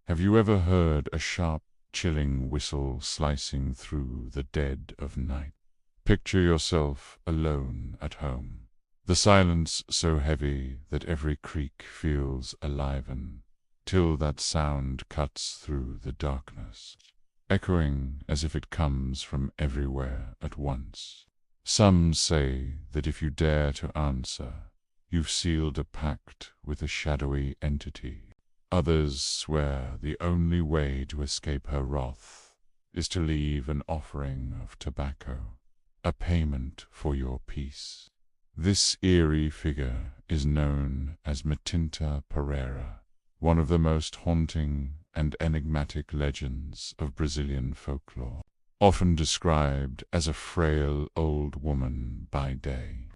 Have you ever heard a sharp, chilling whistle slicing through the dead of night? Picture yourself alone at home, the silence so heavy that every creak feels aliven, till that sound cuts through the darkness, echoing as if it comes from everywhere at once. Some say that if you dare to answer, you've sealed a pact with a shadowy entity. Others swear the only way to escape her wrath is to leave an offering of tobacco, a payment for your peace. This eerie figure is known as Matinta Pereira, one of the most haunting and enigmatic legends of Brazilian folklore, often described as a frail old woman by day.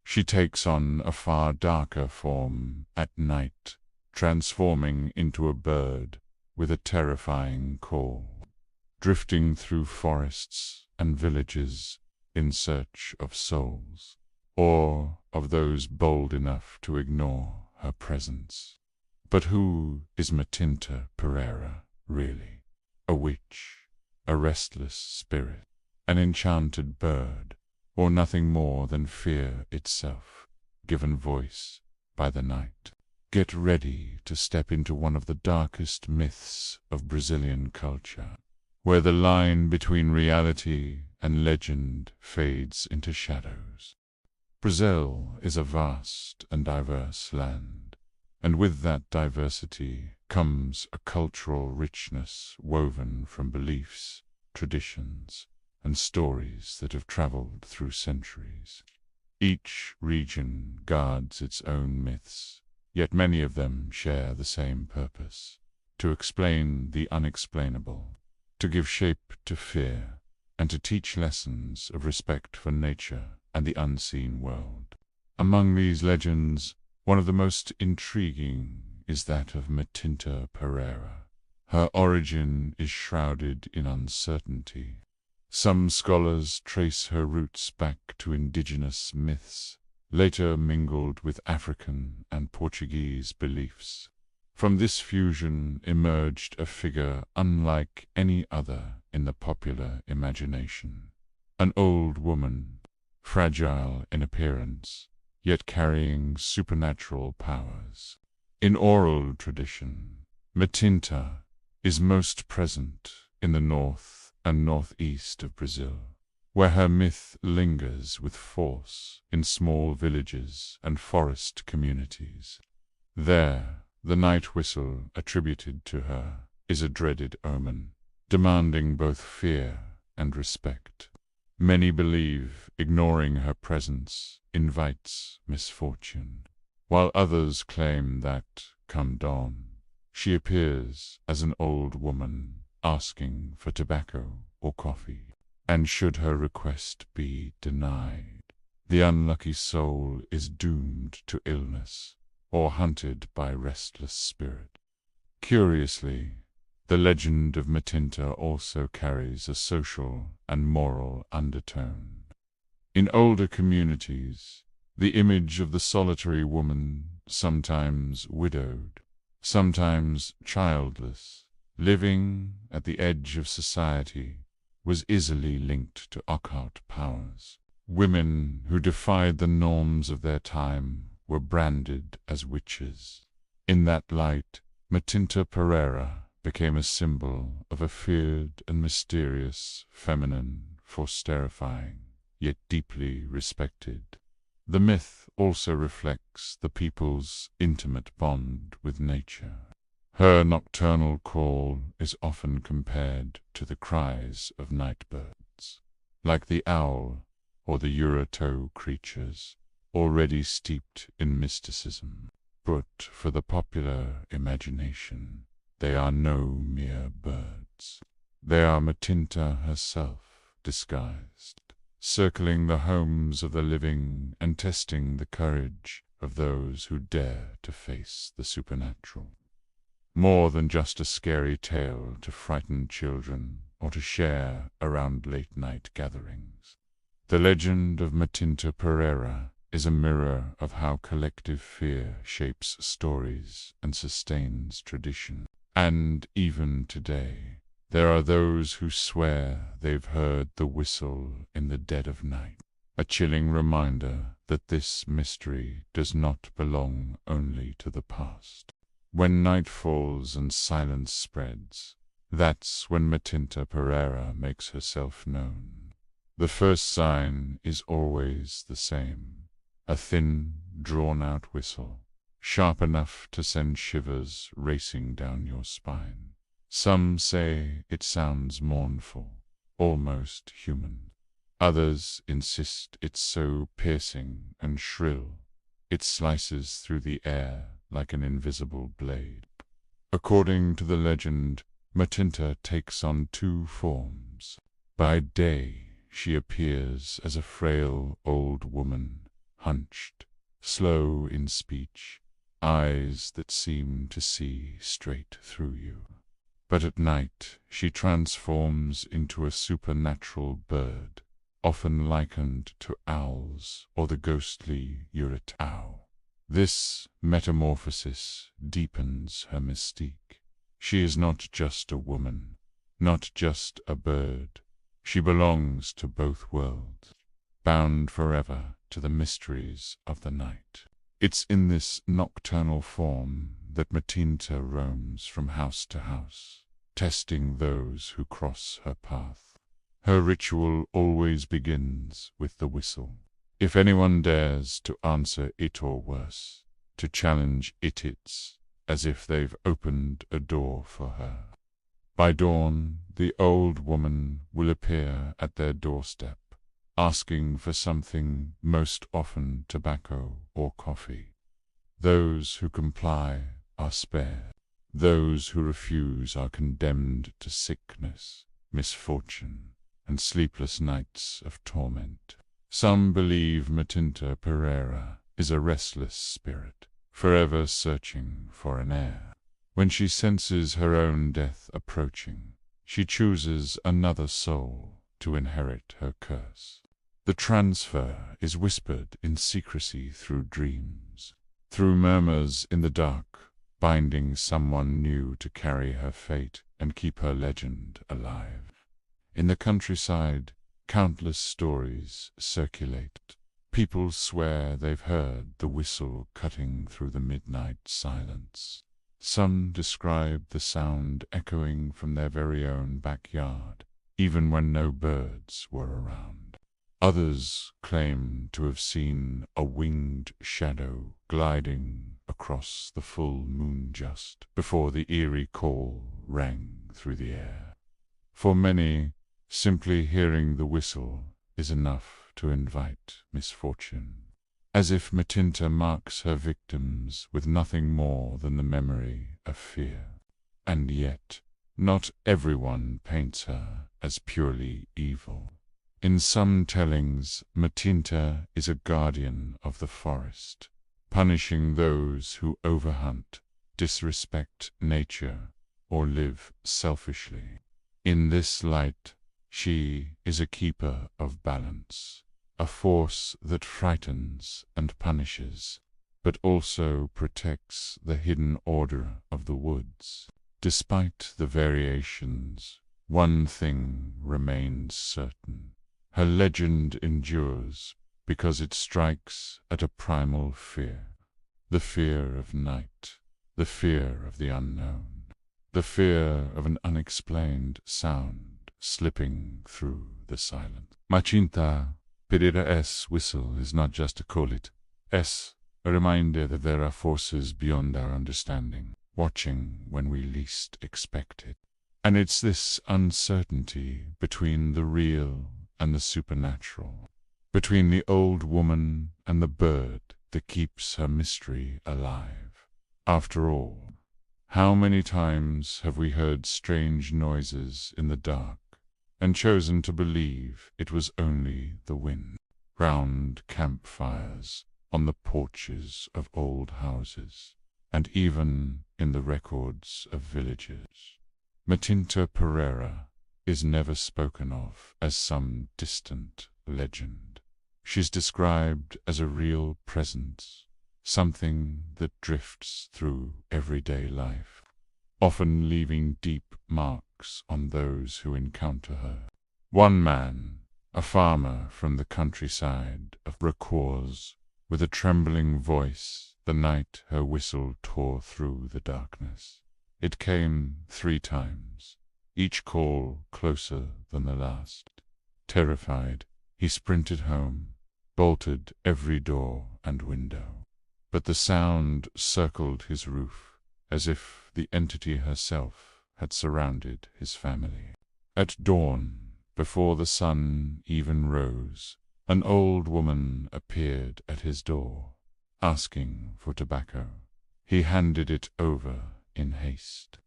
She takes on a far darker form at night, transforming into a bird with a terrifying call, drifting through forests and villages in search of souls, or of those bold enough to ignore her presence. But who is Matinta Pereira, really? A witch, a restless spirit, an enchanted bird, or nothing more than fear itself, given voice by the night? Get ready to step into one of the darkest myths of Brazilian culture, where the line between reality and legend fades into shadows. Brazil is a vast and diverse land, and with that diversity comes a cultural richness woven from beliefs, traditions, and stories that have traveled through centuries. Each region guards its own myths, yet many of them share the same purpose: to explain the unexplainable, to give shape to fear, and to teach lessons of respect for nature and the unseen world. Among these legends, one of the most intriguing is that of Matinta Pereira. Her origin is shrouded in uncertainty. Some scholars trace her roots back to indigenous myths, later mingled with African and Portuguese beliefs. From this fusion emerged a figure unlike any other in the popular imagination. An old woman, fragile in appearance, yet carrying supernatural powers. In oral tradition, Matinta is most present in the north and northeast of Brazil, where her myth lingers with force in small villages and forest communities. There, the night whistle attributed to her is a dreaded omen, demanding both fear and respect. Many believe ignoring her presence invites misfortune, while others claim that, come dawn, she appears as an old woman asking for tobacco or coffee, and should her request be denied, the unlucky soul is doomed to illness or hunted by restless spirit. Curiously, the legend of Matinta also carries a social and moral undertone. In older communities, the image of the solitary woman, sometimes widowed, sometimes childless, living at the edge of society, was easily linked to occult powers. Women who defied the norms of their time were branded as witches. In that light, Matinta Pereira became a symbol of a feared and mysterious feminine force, terrifying, yet deeply respected. The myth also reflects the people's intimate bond with nature. Her nocturnal call is often compared to the cries of night birds, like the owl or the Eurotow creatures, already steeped in mysticism. But for the popular imagination, they are no mere birds. They are Matinta herself, disguised, circling the homes of the living and testing the courage of those who dare to face the supernatural. More than just a scary tale to frighten children or to share around late-night gatherings, the legend of Matinta Pereira is a mirror of how collective fear shapes stories and sustains tradition. And even today, there are those who swear they've heard the whistle in the dead of night, a chilling reminder that this mystery does not belong only to the past. When night falls and silence spreads, that's when Matinta Pereira makes herself known. The first sign is always the same, a thin, drawn-out whistle, sharp enough to send shivers racing down your spine. Some say it sounds mournful, almost human. Others insist it's so piercing and shrill, it slices through the air like an invisible blade. According to the legend, Matinta takes on two forms. By day, she appears as a frail old woman, hunched, slow in speech, eyes that seem to see straight through you. But at night, she transforms into a supernatural bird, often likened to owls or the ghostly Uratao. This metamorphosis deepens her mystique. She is not just a woman, not just a bird. She belongs to both worlds, bound forever to the mysteries of the night. It's in this nocturnal form that Matinta roams from house to house, testing those who cross her path. Her ritual always begins with the whistle. If anyone dares to answer it, or worse, to challenge it's as if they've opened a door for her. By dawn, the old woman will appear at their doorstep, asking for something, most often tobacco or coffee. Those who comply are spared. Those who refuse are condemned to sickness, misfortune, and sleepless nights of torment. Some believe Matinta Pereira is a restless spirit, forever searching for an heir. When she senses her own death approaching, she chooses another soul to inherit her curse. The transfer is whispered in secrecy through dreams, through murmurs in the dark, binding someone new to carry her fate and keep her legend alive. In the countryside, countless stories circulate. People swear they've heard the whistle cutting through the midnight silence. Some describe the sound echoing from their very own backyard, even when no birds were around. Others claim to have seen a winged shadow gliding across the full moon just before the eerie call rang through the air. For many, simply hearing the whistle is enough to invite misfortune, as if Matinta marks her victims with nothing more than the memory of fear. And yet, not everyone paints her as purely evil. In some tellings, Matinta is a guardian of the forest, punishing those who overhunt, disrespect nature, or live selfishly. In this light, she is a keeper of balance, a force that frightens and punishes, but also protects the hidden order of the woods. Despite the variations, one thing remains certain. Her legend endures because it strikes at a primal fear. The fear of night, the fear of the unknown, the fear of an unexplained sound slipping through the silence. Matinta Pereira's whistle is not just a call-it. It's a reminder that there are forces beyond our understanding, watching when we least expect it. And it's this uncertainty between the real and the supernatural, between the old woman and the bird, that keeps her mystery alive. After all, how many times have we heard strange noises in the dark and chosen to believe it was only the wind? Round campfires, on the porches of old houses, and even in the records of villages, Matinta Pereira is never spoken of as some distant legend. She's described as a real presence, something that drifts through everyday life. often leaving deep marks on those who encounter her. One man, a farmer from the countryside, recalls, with a trembling voice, the night her whistle tore through the darkness. It came 3 times, each call closer than the last. Terrified, he sprinted home, bolted every door and window. But the sound circled his roof, as if the entity herself had surrounded his family. At dawn, before the sun even rose, an old woman appeared at his door, asking for tobacco. He handed it over in haste.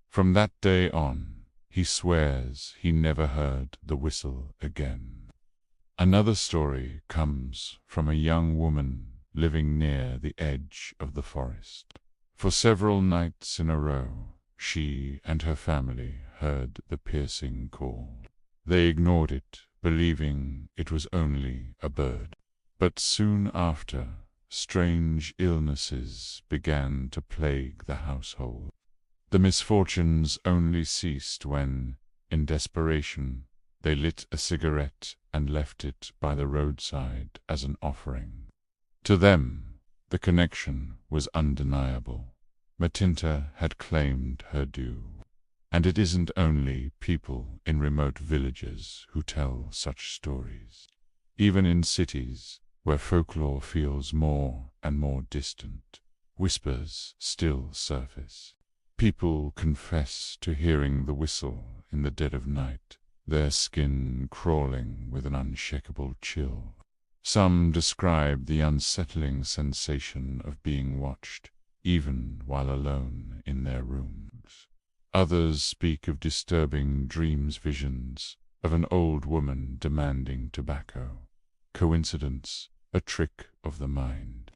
From that day on, he swears he never heard the whistle again. Another story comes from a young woman living near the edge of the forest. For several nights in a row, she and her family heard the piercing call. They ignored it, believing it was only a bird. But soon after, strange illnesses began to plague the household. The misfortunes only ceased when, in desperation, they lit a cigarette and left it by the roadside as an offering. To them, the connection was undeniable. Matinta had claimed her due. And it isn't only people in remote villages who tell such stories. Even in cities, where folklore feels more and more distant, whispers still surface. People confess to hearing the whistle in the dead of night, their skin crawling with an unshakable chill. Some describe the unsettling sensation of being watched, even while alone in their rooms. Others speak of disturbing visions of an old woman demanding tobacco. Coincidence, a trick of the mind,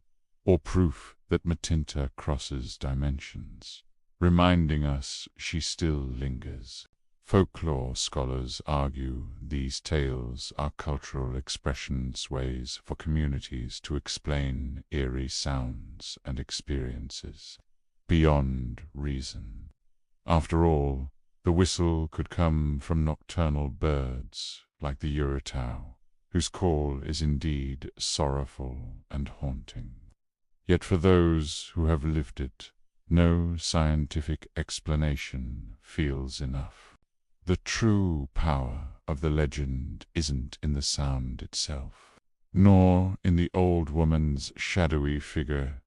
or proof that Matinta crosses dimensions, reminding us she still lingers. Folklore scholars argue these tales are cultural expressions, ways for communities to explain eerie sounds and experiences beyond reason. After all, the whistle could come from nocturnal birds like the urutau, whose call is indeed sorrowful and haunting. Yet for those who have lived it, no scientific explanation feels enough. The true power of the legend isn't in the sound itself, nor in the old woman's shadowy figure,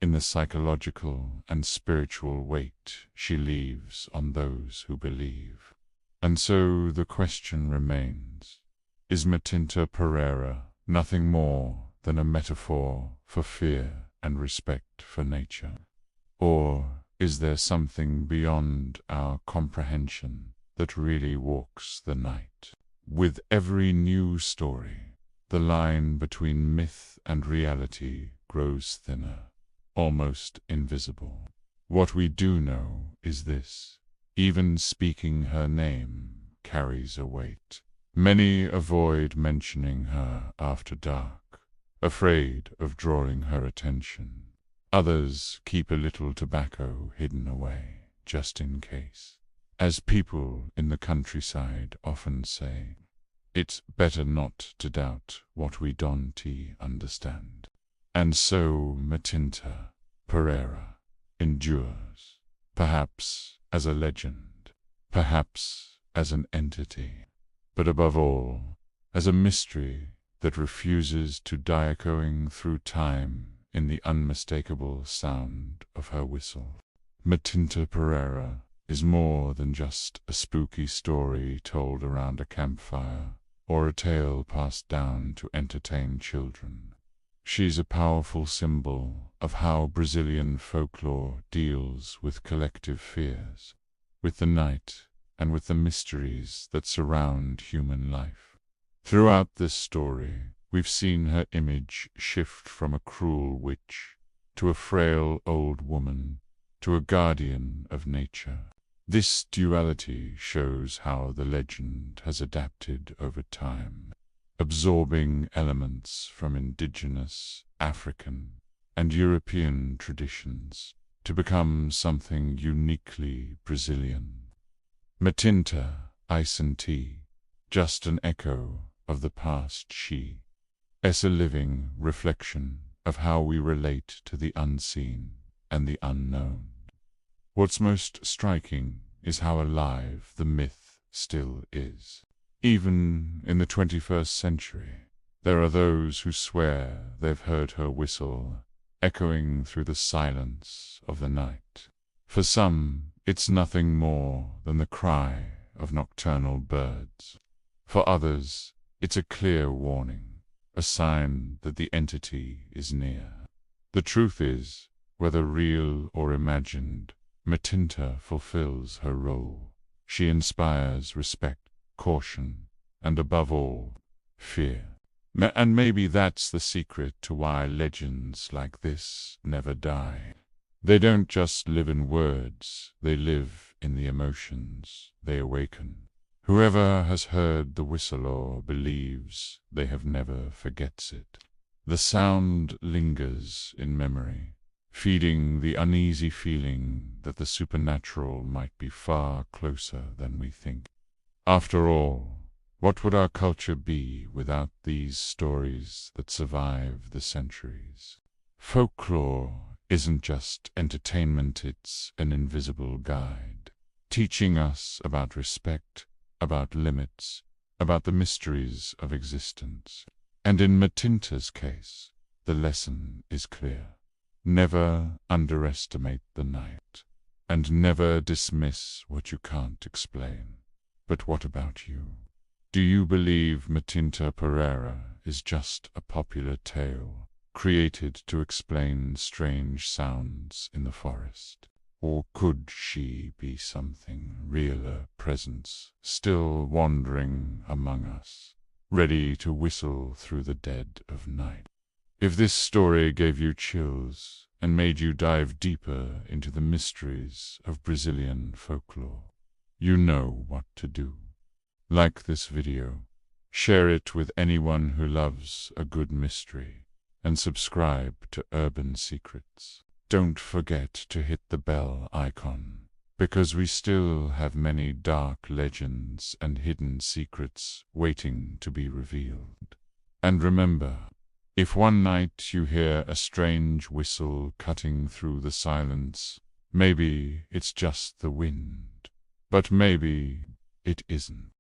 in the psychological and spiritual weight she leaves on those who believe. And so the question remains, is Matinta Pereira nothing more than a metaphor for fear and respect for nature? Or is there something beyond our comprehension that really walks the night? With every new story, the line between myth and reality grows thinner, almost invisible. What we do know is this: even speaking her name carries a weight. Many avoid mentioning her after dark, afraid of drawing her attention. Others keep a little tobacco hidden away, just in case. As people in the countryside often say, it's better not to doubt what we don't understand. And so Matinta Pereira endures, perhaps as a legend, perhaps as an entity, but above all, as a mystery that refuses to die, echoing through time in the unmistakable sound of her whistle. Matinta Pereira is more than just a spooky story told around a campfire, or a tale passed down to entertain children. She's a powerful symbol of how Brazilian folklore deals with collective fears, with the night, and with the mysteries that surround human life. Throughout this story, we've seen her image shift from a cruel witch to a frail old woman, to a guardian of nature. This duality shows how the legend has adapted over time, absorbing elements from indigenous, African, and European traditions to become something uniquely Brazilian. Matinta, ice and tea, just an echo of the past she is a living reflection of how we relate to the unseen and the unknown. What's most striking is how alive the myth still is. Even in the 21st century, there are those who swear they've heard her whistle echoing through the silence of the night. For some, it's nothing more than the cry of nocturnal birds. For others, it's a clear warning, a sign that the entity is near. The truth is, whether real or imagined, Matinta fulfills her role. She inspires respect, caution, and above all, fear. And maybe that's the secret to why legends like this never die. They don't just live in words, they live in the emotions they awaken. Whoever has heard the whistle or believes they have never forgets it. The sound lingers in memory, feeding the uneasy feeling that the supernatural might be far closer than we think. After all, what would our culture be without these stories that survive the centuries? Folklore isn't just entertainment, it's an invisible guide, teaching us about respect, about limits, about the mysteries of existence. And in Matinta's case, the lesson is clear. Never underestimate the night, and never dismiss what you can't explain. But what about you? Do you believe Matinta Pereira is just a popular tale, created to explain strange sounds in the forest? Or could she be something realer, presence, still wandering among us, ready to whistle through the dead of night? If this story gave you chills and made you dive deeper into the mysteries of Brazilian folklore, you know what to do. Like this video, share it with anyone who loves a good mystery, and subscribe to Urban Secrets. Don't forget to hit the bell icon, because we still have many dark legends and hidden secrets waiting to be revealed. And remember, if one night you hear a strange whistle cutting through the silence, maybe it's just the wind, but maybe it isn't.